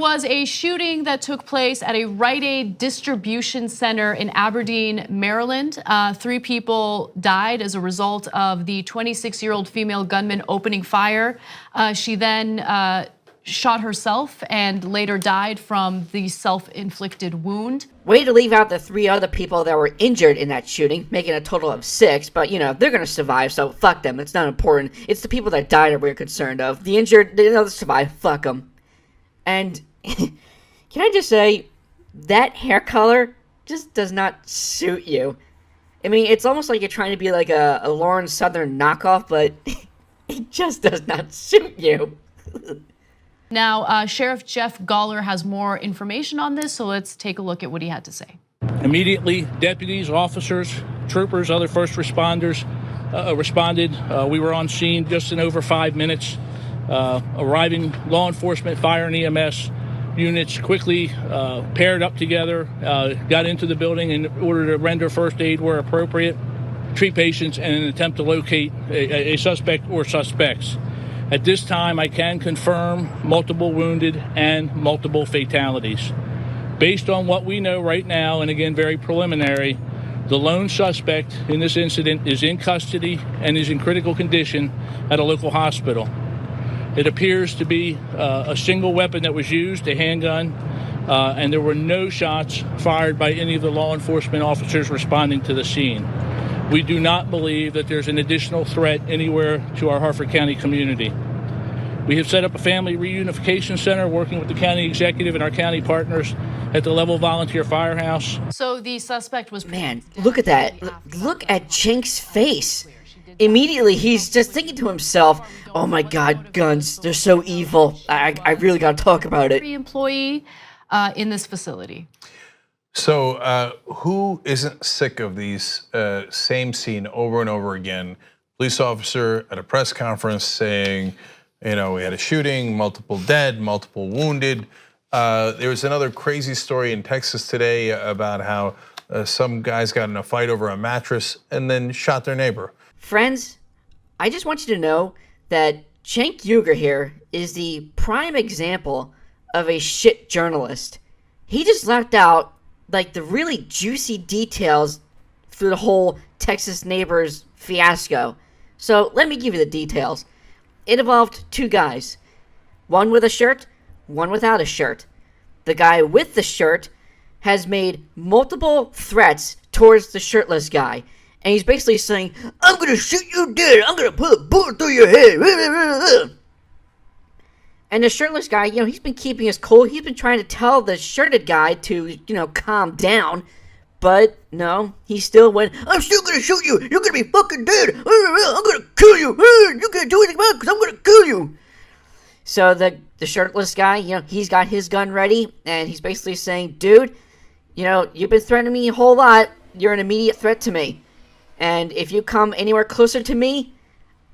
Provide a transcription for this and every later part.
was a shooting that took place at a Rite Aid distribution center in Aberdeen, Maryland. 3 people died as a result of the 26-year-old female gunman opening fire. She then shot herself and later died from the self-inflicted wound. Way to leave out the 3 other people that were injured in that shooting, making a total of 6, but you know, they're gonna survive, so fuck them, it's not important. It's the people that died that we're concerned of. The injured, they'll survive, fuck them. And can I just say, that hair color just does not suit you. I mean, it's almost like you're trying to be like a Lauren Southern knockoff, but it just does not suit you. Now, Sheriff Jeff Gawler has more information on this, so let's take a look at what he had to say. Immediately, deputies, officers, troopers, other first responders responded. We were on scene just in over 5 minutes. Arriving law enforcement, fire, and EMS units quickly paired up together, got into the building in order to render first aid where appropriate, treat patients, and an attempt to locate a suspect or suspects. At this time, I can confirm multiple wounded and multiple fatalities. Based on what we know right now, and again, very preliminary, the lone suspect in this incident is in custody and is in critical condition at a local hospital. It appears to be a single weapon that was used, a handgun, and there were no shots fired by any of the law enforcement officers responding to the scene. We do not believe that there's an additional threat anywhere to our Harford County community. We have set up a family reunification center working with the county executive and our county partners at the Level Volunteer Firehouse. So the suspect was... Man, look at that. Look at Cenk's face. Immediately, he's just thinking to himself, oh my god, guns, they're so evil. I really gotta talk about it. Employee in this facility. So who isn't sick of these same scene over and over again? Police officer at a press conference saying, you know, we had a shooting, multiple dead, multiple wounded. There was another crazy story in Texas today about how some guys got in a fight over a mattress and then shot their neighbor. Friends, I just want you to know that Cenk Uygur here is the prime example of a shit journalist. He just left out like the really juicy details through the whole Texas neighbors fiasco. So let me give you the details. It involved 2 guys, one with a shirt, one without a shirt. The guy with the shirt has made multiple threats towards the shirtless guy. And he's basically saying, I'm gonna shoot you dead, I'm gonna put a bullet through your head. And the shirtless guy, you know, he's been keeping his cool. He's been trying to tell the shirted guy to, you know, calm down. But no, he still went, I'm still gonna shoot you, you're gonna be fucking dead, I'm gonna kill you, you can't do anything about it because I'm gonna kill you. So the shirtless guy, you know, he's got his gun ready, and he's basically saying, dude, you know, you've been threatening me a whole lot, you're an immediate threat to me. And if you come anywhere closer to me,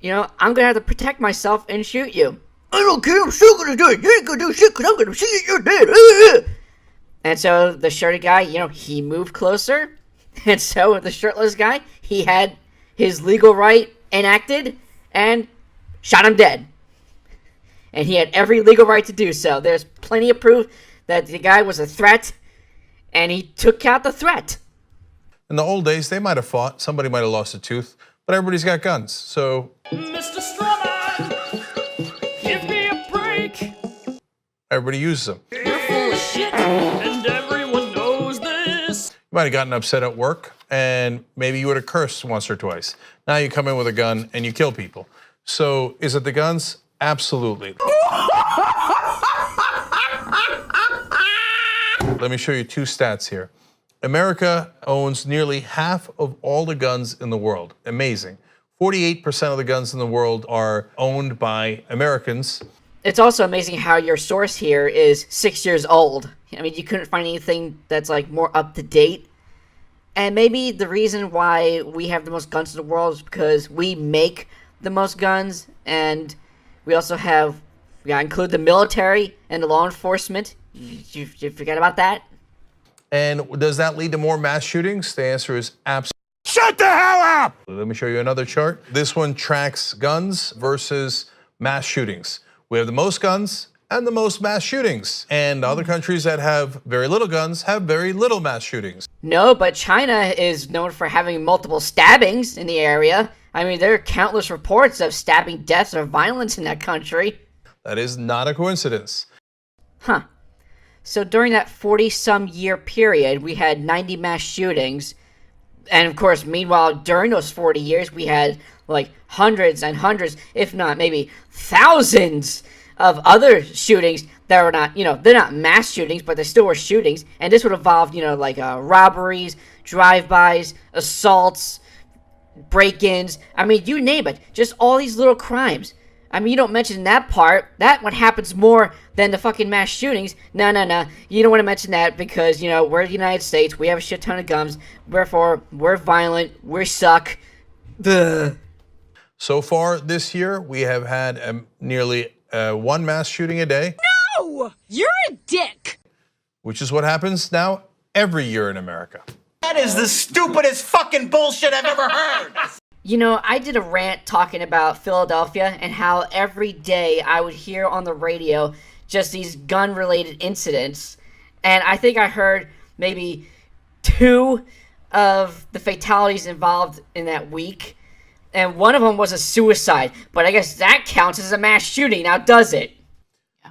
you know, I'm gonna have to protect myself and shoot you. I don't care, I'm still gonna do it. You ain't gonna do shit because I'm gonna shoot you, you're dead. And so the shirted guy, you know, he moved closer. And so the shirtless guy, he had his legal right enacted and shot him dead. And he had every legal right to do so. There's plenty of proof that the guy was a threat, and he took out the threat. In the old days, they might have fought, somebody might have lost a tooth, but everybody's got guns, so. Mr. Strawman, give me a break. Everybody uses them. You're full of shit, and everyone knows this. You might have gotten upset at work, and maybe you would have cursed once or twice. Now you come in with a gun and you kill people. So is it the guns? Absolutely. Let me show you 2 stats here. America owns nearly half of all the guns in the world. Amazing. 48% of the guns in the world are owned by Americans. It's also amazing how your source here is 6 years old. I mean, you couldn't find anything that's like more up to date. And maybe the reason why we have the most guns in the world is because we make the most guns, and we also have, we gotta include the military and the law enforcement. You forget about that? And does that lead to more mass shootings? The answer is absolutely. Shut the hell up! Let me show you another chart. This one tracks guns versus mass shootings. We have the most guns and the most mass shootings. And other countries that have very little guns have very little mass shootings. No, but China is known for having multiple stabbings in the area. I mean, there are countless reports of stabbing deaths or violence in that country. That is not a coincidence. Huh. So during that 40-some year period, we had 90 mass shootings. And of course, meanwhile, during those 40 years, we had like hundreds and hundreds, if not maybe thousands of other shootings that were not, they're not mass shootings, but they still were shootings. And this would involve, like robberies, drive-bys, assaults, break-ins. I mean, you name it. Just all these little crimes. I mean, you don't mention that part. That one happens more than the fucking mass shootings. No. You don't want to mention that because, we're the United States. We have a shit ton of guns. Therefore, we're violent. We suck. Ugh. So far this year, we have had nearly one mass shooting a day. No! You're a dick! Which is what happens now every year in America. That is the stupidest fucking bullshit I've ever heard! I did a rant talking about Philadelphia and how every day I would hear on the radio just these gun-related incidents. And I think I heard maybe 2 of the fatalities involved in that week. And one of them was a suicide. But I guess that counts as a mass shooting now, does it?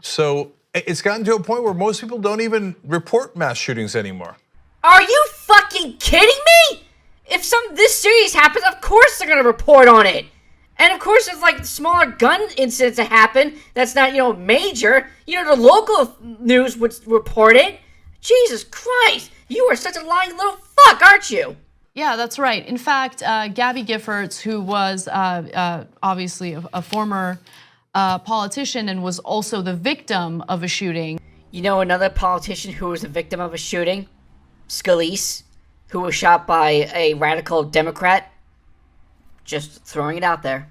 So it's gotten to a point where most people don't even report mass shootings anymore. Are you fucking kidding me? If this serious happens, of course they're going to report on it. And of course there's like smaller gun incidents that happen that's not, major. The local news would report it. Jesus Christ, you are such a lying little fuck, aren't you? Yeah, that's right. In fact, Gabby Giffords, who was obviously a former politician and was also the victim of a shooting. Another politician who was a victim of a shooting? Scalise, who was shot by a radical Democrat. Just throwing it out there.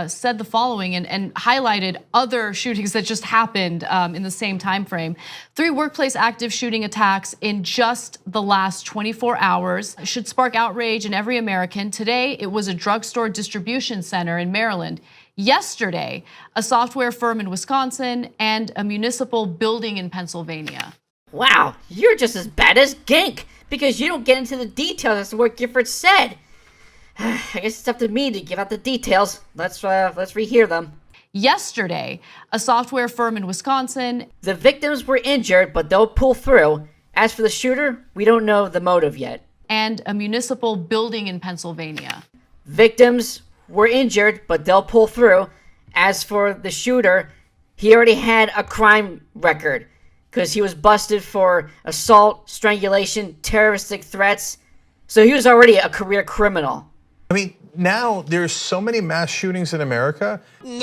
Said the following and highlighted other shootings that just happened in the same time frame. 3 workplace active shooting attacks in just the last 24 hours should spark outrage in every American. Today, it was a drugstore distribution center in Maryland. Yesterday, a software firm in Wisconsin and a municipal building in Pennsylvania. Wow, you're just as bad as Gink because you don't get into the details as to what Gifford said. I guess it's up to me to give out the details. Let's rehear them. Yesterday, a software firm in Wisconsin. The victims were injured, but they'll pull through. As for the shooter, we don't know the motive yet. And a municipal building in Pennsylvania. Victims were injured, but they'll pull through. As for the shooter, he already had a crime record because he was busted for assault, strangulation, terroristic threats. So he was already a career criminal. I mean, now there's so many mass shootings in America. You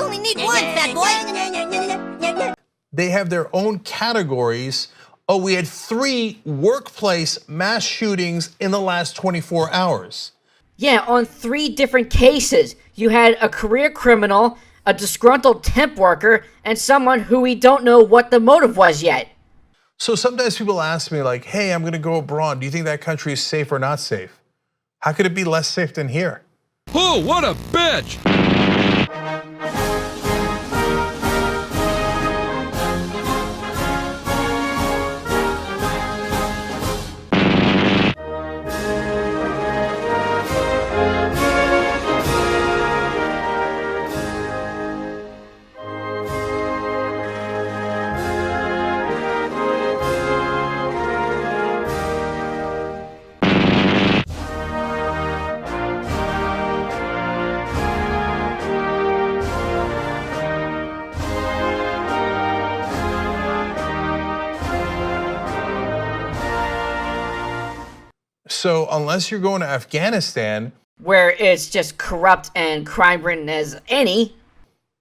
only need one, fat boy. They have their own categories. Oh, we had 3 workplace mass shootings in the last 24 hours. Yeah, on 3 different cases. You had a career criminal, a disgruntled temp worker, and someone who we don't know what the motive was yet. So sometimes people ask me like, hey, I'm gonna go abroad. Do you think that country is safe or not safe? How could it be less safe than here? Oh, what a bitch! So unless you're going to Afghanistan, where it's just corrupt and crime-ridden as any.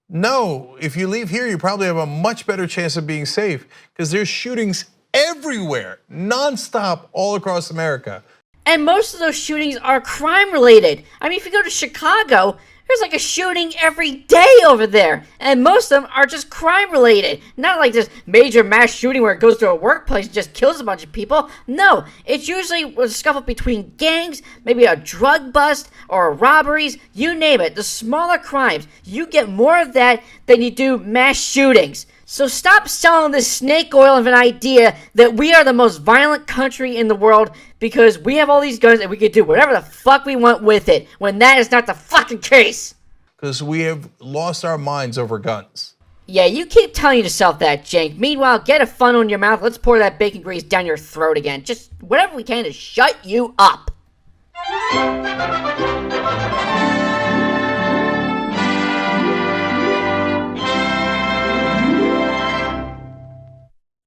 No, if you leave here, you probably have a much better chance of being safe because there's shootings everywhere, nonstop, all across America. And most of those shootings are crime-related. I mean, if you go to Chicago, There's like a shooting every day over there, and most of them are just crime related. Not like this major mass shooting where it goes to a workplace and just kills a bunch of people. No, it's usually a scuffle between gangs, maybe a drug bust or robberies, you name it. The smaller crimes, you get more of that than you do mass shootings. So stop selling this snake oil of an idea that we are the most violent country in the world because we have all these guns and we can do whatever the fuck we want with it, when that is not the fucking case. Because we have lost our minds over guns. Yeah, you keep telling yourself that, Jake. Meanwhile, get a funnel in your mouth. Let's pour that bacon grease down your throat again. Just whatever we can to shut you up.